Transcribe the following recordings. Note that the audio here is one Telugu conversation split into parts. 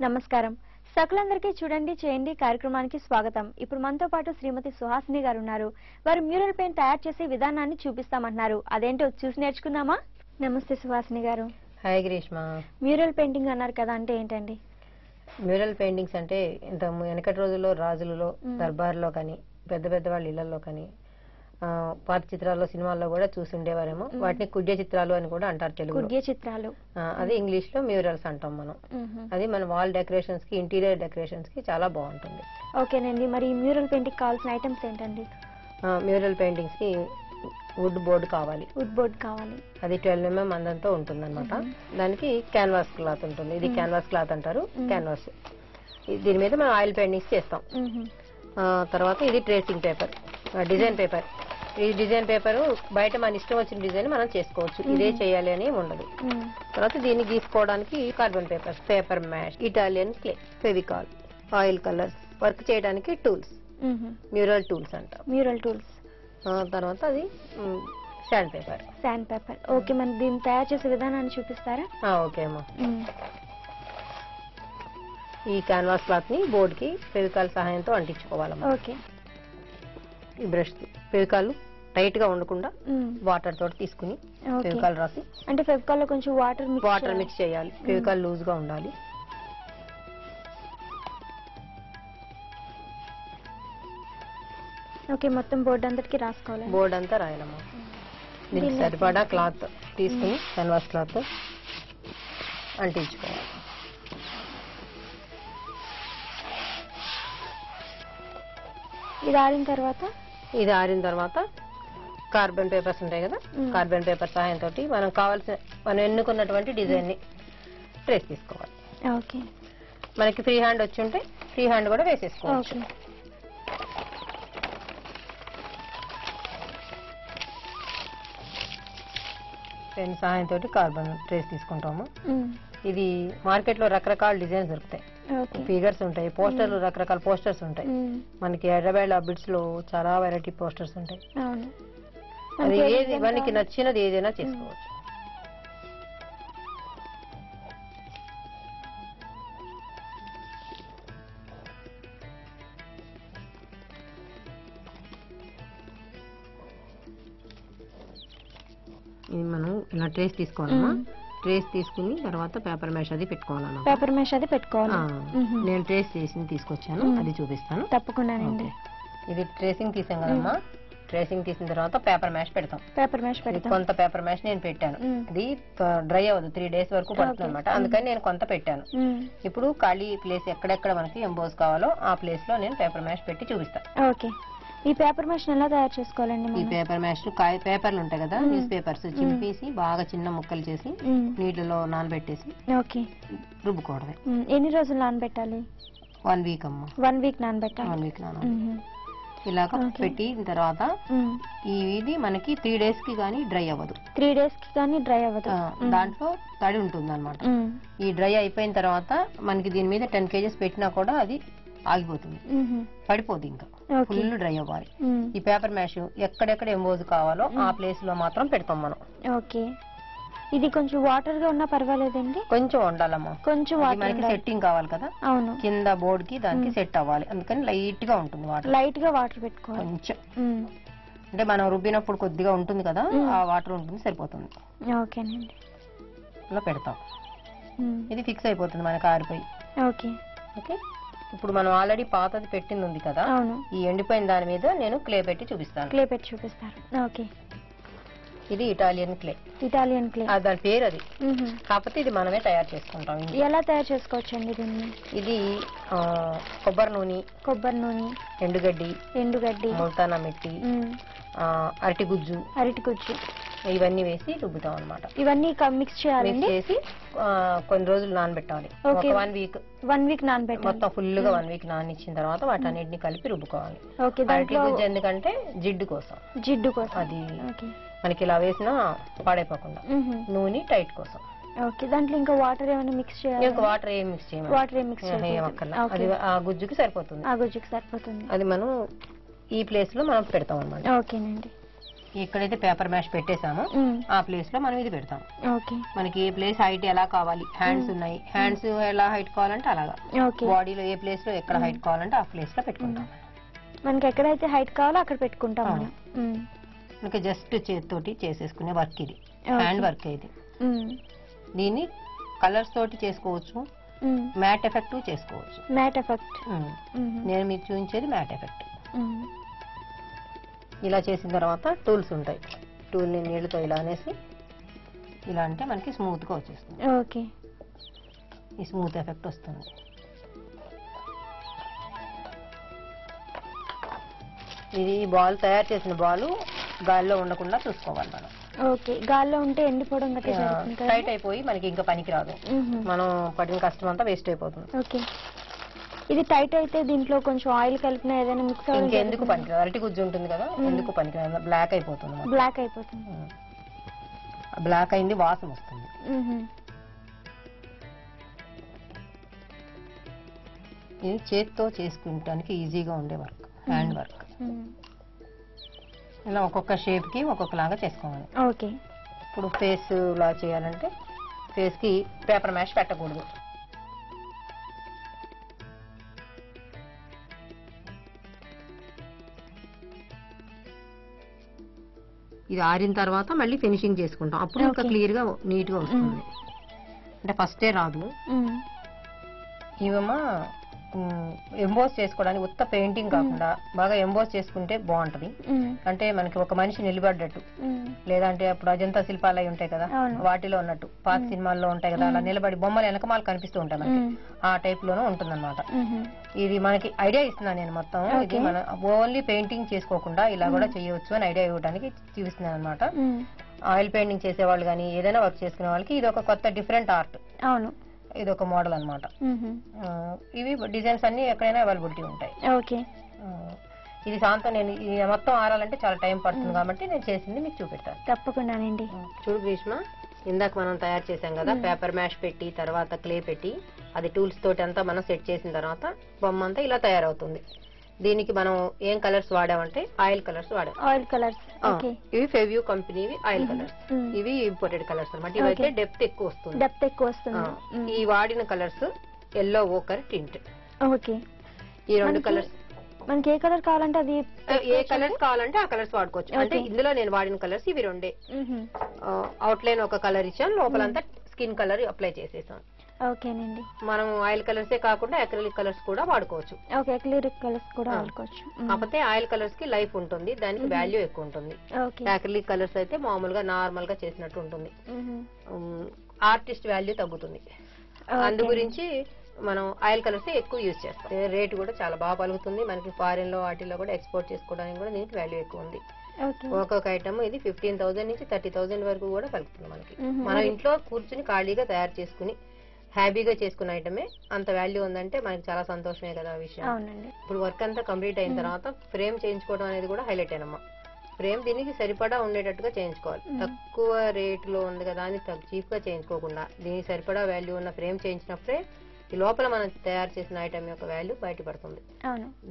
నమస్కారం. సకలందరికీ చూడండి చేయండి కార్యక్రమానికి స్వాగతం. ఇప్పుడు మనతో పాటు శ్రీమతి సుహాసిని గారు ఉన్నారు. వారు మ్యూరల్ పెయింట్ తయారు చేసే విధానాన్ని చూపిస్తామంటున్నారు. అదేంటో చూసి నేర్చుకుందామా? నమస్తే సుహాసిని గారు. హాయ్ గ్రీష్మ. మ్యూరల్ పెయింటింగ్ అన్నారు కదా, అంటే ఏంటండి? మ్యూరల్ పెయింటింగ్స్ అంటే ఇంత వెనకటి రోజుల్లో రాజులలో దర్బార్లో కానీ పెద్ద పెద్ద వాళ్ళ ఇళ్లలో కానీ పాత చిత్రాల్లో సినిమాల్లో కూడా చూసి ఉండేవారేమో. వాటిని కుడ్య చిత్రాలు అని కూడా అంటారు తెలుగు. కుడ్య చిత్రాలు అది ఇంగ్లీష్ లో మ్యూరల్స్ అంటాం మనం. అది మన వాల్ డెకరేషన్స్ కి, ఇంటీరియర్ డెకరేషన్స్ కి చాలా బాగుంటుంది. ఓకేనండి. మరి మ్యూరల్ పెయింటింగ్ కావాల్సిన ఐటమ్స్ ఏంటండి? మ్యూరల్ పెయింటింగ్స్ కి వుడ్ బోర్డు కావాలి. వుడ్ బోర్డు కావాలి. అది 12 mm మందంతో ఉంటుంది అనమాట. దానికి క్యాన్వాస్ క్లాత్ ఉంటుంది. ఇది క్యాన్వాస్ క్లాత్ అంటారు. క్యాన్వాస్ దీని మీద మనం ఆయిల్ పెయింటింగ్స్ చేస్తాం. తర్వాత ఇది ట్రేసింగ్ పేపర్, డిజైన్ పేపర్. ఈ డిజైన్ పేపర్ బయట మన ఇష్టం వచ్చిన డిజైన్ మనం చేసుకోవచ్చు. ఇదే చేయాలి అని ఉండదు. తర్వాత దీన్ని గీసుకోవడానికి carbon paper, paper mache, Italian clay, Fevicol, oil colours, work చేయడానికి టూల్స్, మ్యూరల్ టూల్స్ అంటాం. Mural tools. తర్వాత అది sand paper. Sand paper. Okay, మరి దీన్ని తయారు చేసే విధానాన్ని చూపిస్తారా? ఓకే అమ్మా. ఈ క్యాన్వాస్ క్లాత్ ని బోర్డ్ కి ఫెవికాల్ సహాయంతో అంటించుకోవాలమ్మా. ఓకే. ఈ బ్రష్ ఫెవికాల్ టైట్ గా ఉండకుండా వాటర్ తోటి తీసుకుని ఫెవికాల్ రాసి, అంటే ఫెవికాల్ లో కొంచెం వాటర్ మిక్స్ చేయాలి. ఫెవికాల్ లూజ్ గా ఉండాలి. ఓకే, మొత్తం బోర్డు అంతటికి రాసుకోవాలి. బోర్డు అంతా రాయాలమ్మా. దీనికి సరిపడా క్లాత్ తీసుకుని క్యాన్వాస్ క్లాత్ అంటించుకోవాలి. ఇది ఆరిన తర్వాత కార్బన్ పేపర్స్ ఉంటాయి కదా, కార్బన్ పేపర్ సహాయంతో మనం ఎన్నుకున్నటువంటి డిజైన్ ని ట్రేస్ తీసుకోవాలి. ఓకే. మనకి ఫ్రీ హ్యాండ్ వచ్చి ఉంటే ఫ్రీ హ్యాండ్ కూడా వేసేసుకోవచ్చు. పెన్ సహాయంతో కార్బన్ ట్రేస్ తీసుకుంటాము. ఇది మార్కెట్ లో రకరకాల డిజైన్స్ దొరుకుతాయి. ఫిగర్స్ ఉంటాయి, పోస్టర్లు, రకరకాల పోస్టర్స్ ఉంటాయి. మనకి హైదరాబాద్ బిట్స్ లో చాలా వెరైటీ పోస్టర్స్ ఉంటాయి. అది ఏది మనకి నచ్చినది ఏదైనా చేసుకోవచ్చు. ఇది మనం ఇలా ట్రేస్ తీసుకోవాలమ్మా. ట్రేస్ తీసుకుని తర్వాత పేపర్ మ్యాష్ అది పెట్టుకోవాలన్నా. పేపర్ మ్యాష్ అది పెట్టుకోవాలి. నేను ట్రేస్ చేసి తీసుకొచ్చాను, అది చూపిస్తాను. తప్పకుండానండి. ఇది ట్రేసింగ్ తీసాం కదమ్మా. ట్రేసింగ్ తీసిన తర్వాత పేపర్ మ్యాష్ పెడతాం. పేపర్ మ్యాష్ కొంత పేపర్ మ్యాష్ నేను పెట్టాను. అది డ్రై అవ్వదు, 3 days వరకు పడుతుంది అనమాట. అందుకని నేను కొంత పెట్టాను. ఇప్పుడు ఖాళీ ప్లేస్ ఎక్కడెక్కడ మనకి ఎంబోస్ కావాలో ఆ ప్లేస్ లో నేను పేపర్ మ్యాష్ పెట్టి చూపిస్తాను. ఓకే. ఈ పేపర్ మ్యాష్ ఎలా తయారు చేసుకోవాలండి? ఈ పేపర్ మ్యాష్ పేపర్లు ఉంటాయి కదా, న్యూస్ పేపర్స్ చింపేసి బాగా చిన్న ముక్కలు చేసి నీటిలో నానబెట్టేసి రుబ్బుకోవడమే. ఎన్ని రోజులు నానబెట్టాలి? 1 week అమ్మా. 1 week నానబెట్టాలి. 1 week ఇలాగ పెట్టిన తర్వాత ఇది మనకి 3 days కి గానీ డ్రై అవ్వదు. 3 days కి గానీ డ్రై అవ్వదు. దాంట్లో తడి ఉంటుంది అనమాట. ఈ డ్రై అయిపోయిన తర్వాత మనకి దీని మీద 10 kgs పెట్టినా కూడా అది ఆగిపోతుంది, పడిపోదు. ఇంకా ఫుల్ డ్రై అవ్వాలి. ఈ పేపర్ మ్యాష్ ఎక్కడెక్కడ ఎంబోజ్ కావాలో ఆ ప్లేస్ లో మాత్రం పెడతాం మనం. ఓకే. ఇది కొంచెం వాటర్ గా ఉన్నా పర్వాలేదండి? కొంచెం ఉండాలమ్మా. కొంచెం మనకి సెట్టింగ్ కావాలి కదా. అవును. కింద బోర్డ్ కి దానికి సెట్ అవ్వాలి. అందుకని లైట్ గా ఉంటుంది వాటర్. లైట్ గా వాటర్ పెట్టుకోవాలి కొంచెం. అంటే మనం రుబ్బినప్పుడు కొద్దిగా ఉంటుంది కదా, ఆ వాటర్ ఉంటుంది, సరిపోతుంది. ఓకేనండి. ఇలా పెడతాం. ఇది ఫిక్స్ అయిపోతుంది మనకి ఆరిపోయి. ఓకే. ఓకే. ఇప్పుడు మనం ఆల్రెడీ పాతది పెట్టింది ఉంది కదా, ఈ ఎండిపోయిన దాని మీద నేను క్లే పెట్టి చూపిస్తాను. క్లే పెట్టి చూపిస్తారు. ఓకే. ఇది ఇటాలియన్ క్లే. ఇటాలియన్ క్లే దాని పేరు అది. కాకపోతే ఇది మనమే తయారు చేసుకుంటాం. ఎలా తయారు చేసుకోవచ్చండి దీన్ని? ఇది కొబ్బరి నూనె, ఎండుగడ్డి, ముల్తానా మిట్టి, అరటి గుజ్జు ఇవన్నీ వేసి రుబ్బుతాం అనమాట. ఇవన్నీ మిక్స్ చేసి కొన్ని రోజులు నానబెట్టాలి. 1 week నానబెట్టాలి. మొత్తం ఫుల్ గా 1 week నానిచ్చిన తర్వాత వాటన్నిటిని కలిపి రుబ్బుకోవాలి. అరటి గుజ్జు ఎందుకంటే జిడ్డు కోసం. అది మనకి ఇలా వేసినా పాడైపోకుండా. నూనె టైట్ కోసం. ఓకే. దాంట్లో ఇంకా వాటర్ ఏమైనా మిక్స్ చేయాలి? ఇంకా వాటర్ ఏం మిక్స్ చేయమక్కర్లా. అది ఆ గుజ్జుకి సరిపోతుంది. అది మనం ఈ ప్లేస్ లో మనం పెడతాం అన్నమాట. ఓకేనండి. ఎక్కడైతే పేపర్ మ్యాష్ పెట్టేసామో ఆ ప్లేస్ లో మనం ఇది పెడతాం. మనకి ఏ ప్లేస్ హైట్ ఎలా కావాలి, హ్యాండ్స్ ఉన్నాయి, హ్యాండ్స్ ఎలా హైట్ కావాలంటే అలాగా, బాడీలో ఏ ప్లేస్ లో ఎక్కడ హైట్ కావాలంటే ఆ ప్లేస్ లో పెట్టుకుంటాం. మనకి ఎక్కడైతే హైట్ కావాలో అక్కడ పెట్టుకుంటాం. ఇంకా జస్ట్ చేతితోటి చేసేసుకునే వర్క్ ఇది, హ్యాండ్ వర్క్ ఇది. దీన్ని కలర్స్ తోటి చేసుకోవచ్చు, మ్యాట్ ఎఫెక్ట్ చేసుకోవచ్చు. మ్యాట్ ఎఫెక్ట్ నేను మీకు చూపించేది మ్యాట్ ఎఫెక్ట్. ఇలా చేసిన తర్వాత టూల్స్ ఉంటాయి, టూల్ ని నీళ్ళతో ఇలా అనేసి ఇలా అంటే మనకి స్మూత్ గా వచ్చేస్తుంది. ఓకే, ఈ స్మూత్ ఎఫెక్ట్ వస్తుంది. ఇది బాల్ తయారు చేసిన బాల్ గాల్లో ఉండకుండా చూసుకోవాలి మనం. ఓకే, గాల్లో ఉంటే ఎండిపోవడం టైట్ అయిపోయి మనకి ఇంకా పనికి రాదు, మనం పడిన కష్టం అంతా వేస్ట్ అయిపోతుంది. ఓకే, ఇది టైట్ అయితే దీంట్లో కొంచెం ఆయిల్ కలిపిన ఏదైనా మిక్స్ ఇంకెందుకు పనికిరాదు, అరటి గుజ్జు ఉంటుంది కదా, ఎందుకు పనికిరాదు, బ్లాక్ అయిపోతుంది. బ్లాక్ అయిపోతుంది, బ్లాక్ అయింది వాసన వస్తుంది. ఇది చేతితో చేసుకుంటానికి ఈజీగా ఉండే వర్క్, హ్యాండ్ వర్క్. ఇలా ఒక్కొక్క షేప్ కి ఒక్కొక్కలాగా చేసుకోవాలి. ఓకే, ఇప్పుడు ఫేస్ లా చేయాలంటే ఫేస్ కి పేపర్ మ్యాష్ పెట్టకూడదు. ఇది ఆరిన తర్వాత మళ్ళీ ఫినిషింగ్ చేసుకుంటాం, అప్పుడు ఇంకా క్లియర్ గా నీట్ గా వస్తుంది. అంటే ఫస్టే రాదు. ఇవేమో ఎంబోస్ చేసుకోవడానికి ఉత్త పెయింటింగ్ కాకుండా బాగా ఎంబోస్ చేసుకుంటే బాగుంటది. అంటే మనకి ఒక మనిషి నిలబడ్డట్టు, లేదంటే అప్పుడు అజంతా శిల్పాలు అయి ఉంటాయి కదా, వాటిలో ఉన్నట్టు పాత సినిమాల్లో ఉంటాయి కదా, అలా నిలబడి బొమ్మలు వెనకమాలు కనిపిస్తూ ఉంటాయి మనకి, ఆ టైప్ లోనూ ఉంటుందన్నమాట. ఇది మనకి ఐడియా ఇస్తున్నాను నేను మొత్తం. ఇది మన ఓన్లీ పెయింటింగ్ చేసుకోకుండా ఇలా కూడా చేయవచ్చు అని ఐడియా ఇవ్వడానికి చూపిస్తున్నాను అనమాట. ఆయిల్ పెయింటింగ్ చేసేవాళ్ళు కానీ ఏదైనా వర్క్ చేసుకునే వాళ్ళకి ఇది ఒక కొత్త డిఫరెంట్ ఆర్ట్. అవును, ఇది ఒక మోడల్ అన్నమాట. ఇవి డిజైన్స్ అన్ని ఎక్కడైనా అవైలబిలిటీ ఉంటాయి. ఓకే, ఇది శాంతం నేను ఇది మొత్తం ఆరాలంటే చాలా టైం పడుతుంది కాబట్టి నేను చేసింది మీకు చూపెట్టాను. తప్పకుండానండి. చూడు గ్రీష్మ, ఇందాక మనం తయారు చేసాం కదా, పేపర్ మ్యాష్ పెట్టి తర్వాత క్లే పెట్టి అది టూల్స్ తోటి అంతా మనం సెట్ చేసిన తర్వాత బొమ్మ అంతా ఇలా తయారవుతుంది. దీనికి మనం ఏం కలర్స్ వాడామంటే ఆయిల్ కలర్స్ వాడాం. ఆయిల్ కలర్స్, ఇవి ఫెవ్యూ కంపెనీవి ఆయిల్ కలర్స్. ఇవి ఇంపోర్టెడ్ కలర్స్ అన్నమాట. ఇవైతే డెప్త్ ఎక్కువ వస్తుంది. ఈ వాడిన colours yellow ochre tint. Okay, ఈ రెండు కలర్స్ మనకి ఏ కలర్ కావాలంటే అది, ఏ కలర్స్ కావాలంటే ఆ కలర్స్ వాడుకోవచ్చు. అంటే ఇందులో నేను వాడిన కలర్స్ ఇవి రెండే. అవుట్ లైన్ ఒక కలర్ ఇచ్చాం, లోపలంతా స్కిన్ కలర్ అప్లై చేసేసాం. ఓకేనండి, మనం ఆయిల్ కలర్సే కాకుండా అక్రిలిక్ కలర్స్ కూడా వాడుకోవచ్చు. ఓకే, అక్రిలిక్ కలర్స్ కూడా వాడుకోవచ్చు. కాకపోతే ఆయిల్ కలర్స్ కి లైఫ్ ఉంటుంది, దానికి వాల్యూ ఎక్కువ ఉంటుంది. అక్రిలిక్ కలర్స్ అయితే మామూలుగా నార్మల్ గా చేసినట్టు ఉంటుంది, ఆర్టిస్ట్ వాల్యూ తగ్గుతుంది. అందు గురించి మనం ఆయిల్ కలర్స్ ఎక్కువ యూజ్ చేస్తాం. రేట్ కూడా చాలా బాగా పలుకుతుంది మనకి. ఫారిన్ లో వాటిల్లో కూడా ఎక్స్పోర్ట్ చేసుకోవడానికి కూడా దీనికి వాల్యూ ఎక్కువ ఉంది. ఒక్కొక్క ఐటమ్ ఇది 15,000 నుంచి 30,000 వరకు కూడా పలుకుతుంది మనకి. మనం ఇంట్లో కూర్చుని ఖాళీగా తయారు చేసుకుని హ్యాపీగా చేసుకున్న ఐటమే అంత వాల్యూ ఉందంటే మనకి చాలా సంతోషమే కదా ఆ విషయం. ఇప్పుడు వర్క్ అంతా కంప్లీట్ అయిన తర్వాత ఫ్రేమ్ చేయించుకోవడం అనేది కూడా హైలైట్ అయినమ్మా. ఫ్రేమ్ దీనికి సరిపడా ఉండేటట్టుగా చేయించుకోవాలి. తక్కువ రేటులో ఉంది కదా అని చీప్ గా చేయించుకోకుండా దీనికి సరిపడా వాల్యూ ఉన్న ఫ్రేమ్ చేయించినప్పుడే ఈ లోపల మనం తయారు చేసిన ఐటమ్ యొక్క వాల్యూ బయటపడుతుంది.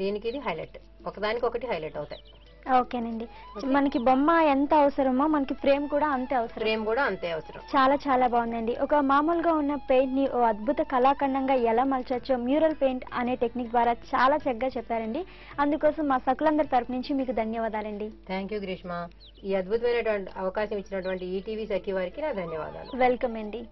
దీనికి ఇది హైలైట్, ఒకదానికి ఒకటి హైలైట్ అవుతాయి. ఓకేనండి, మనకి బొమ్మ ఎంత అవసరమో మనకి ఫ్రేమ్ కూడా అంతే అవసరం. చాలా చాలా బాగుందండి. ఒక మామూలుగా ఉన్న పెయింట్ ని ఓ అద్భుత కళాఖండంగా ఎలా మలచొచ్చో మ్యూరల్ పెయింట్ అనే టెక్నిక్ ద్వారా చాలా చక్కగా చెప్పారండి. అందుకోసం మా సకులందరి తరపు నుంచి మీకు ధన్యవాదాలండి. Thank you Greeshma. ఈ అద్భుతమైనటువంటి అవకాశం ఇచ్చినటువంటి ఈటీవీ సఖి వారికి నా ధన్యవాదాలు. వెల్కమ్ అండి.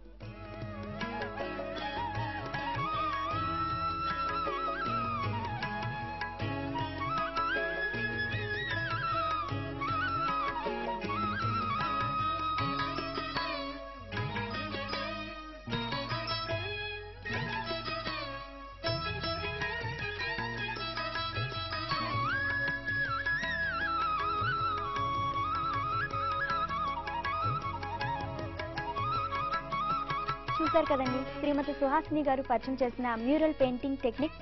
చూశారు కదండి, శ్రీమతి సుహాసిని గారు పరిచయం చేసిన మ్యూరల్ పెయింటింగ్ టెక్నిక్